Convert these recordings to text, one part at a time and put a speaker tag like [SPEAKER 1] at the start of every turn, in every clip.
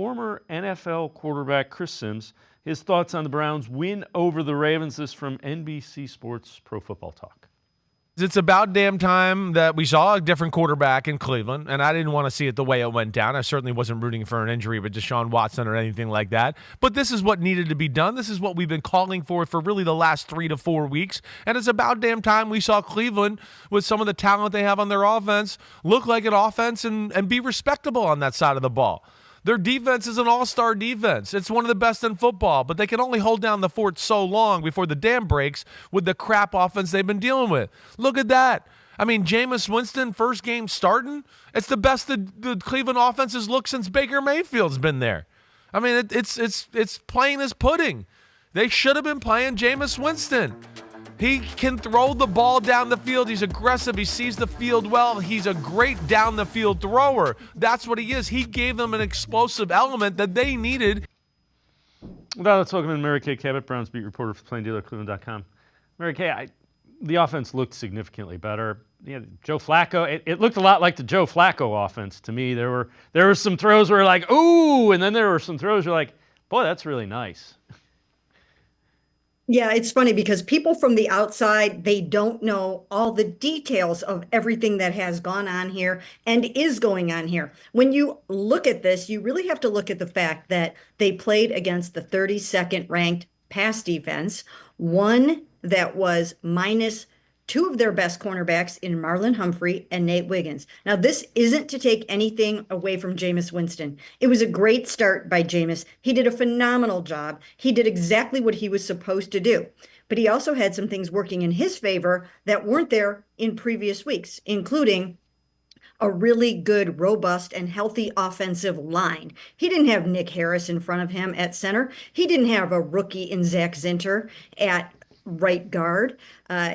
[SPEAKER 1] former NFL quarterback Chris Sims. His thoughts on the Browns' win over the Ravens. This from NBC Sports Pro Football Talk.
[SPEAKER 2] It's about damn time that we saw a different quarterback in Cleveland, and I didn't want to see it the way it went down. I certainly wasn't rooting for an injury with Deshaun Watson or anything like that. But this is what needed to be done. This is what we've been calling for really the last 3 to 4 weeks. And it's about damn time we saw Cleveland, with some of the talent they have on their offense, look like an offense and be respectable on that side of the ball. Their defense is an all-star defense. It's one of the best in football, but they can only hold down the fort so long before the dam breaks with the crap offense they've been dealing with. Look at that. I mean, Jameis Winston, first game starting, it's the best the Cleveland offense has looked since Baker Mayfield's been there. I mean, it's plain as pudding. They should have been playing Jameis Winston. He can throw the ball down the field. He's aggressive. He sees the field well. He's a great down-the-field thrower. That's what he is. He gave them an explosive element that they needed.
[SPEAKER 1] Well, let's welcome in Mary Kay Cabot, Browns beat reporter for Plain Dealer, cleveland.com. Mary Kay, the offense looked significantly better. Joe Flacco, it looked a lot like the Joe Flacco offense to me. There were some throws where like, ooh, and then there were some throws where like, boy, that's really nice.
[SPEAKER 3] Yeah, it's funny because people from the outside, they don't know all the details of everything that has gone on here and is going on here. When you look at this, you really have to look at the fact that they played against the 32nd ranked pass defense, one that was minus 2 of their best cornerbacks in Marlon Humphrey and Nate Wiggins. Now, this isn't to take anything away from Jameis Winston. It was a great start by Jameis. He did a phenomenal job. He did exactly what he was supposed to do. But he also had some things working in his favor that weren't there in previous weeks, including a really good, robust, and healthy offensive line. He didn't have Nick Harris in front of him at center. He didn't have a rookie in Zach Zinter at right guard.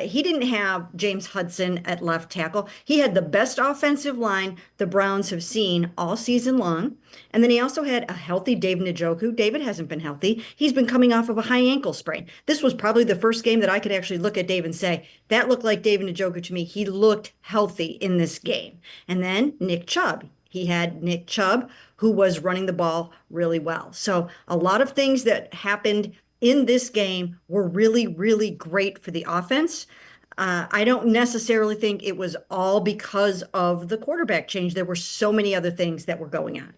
[SPEAKER 3] He didn't have James Hudson at left tackle. He had the best offensive line the Browns have seen all season long. And then he also had a healthy David Njoku. David hasn't been healthy. He's been coming off of a high ankle sprain. This was probably the first game that I could actually look at Dave and say, that looked like David Njoku to me. He looked healthy in this game. And then Nick Chubb. He had Nick Chubb, who was running the ball really well. So a lot of things that happened in this game were really, really great for the offense. I don't necessarily think it was all because of the quarterback change. There were so many other things that were going on.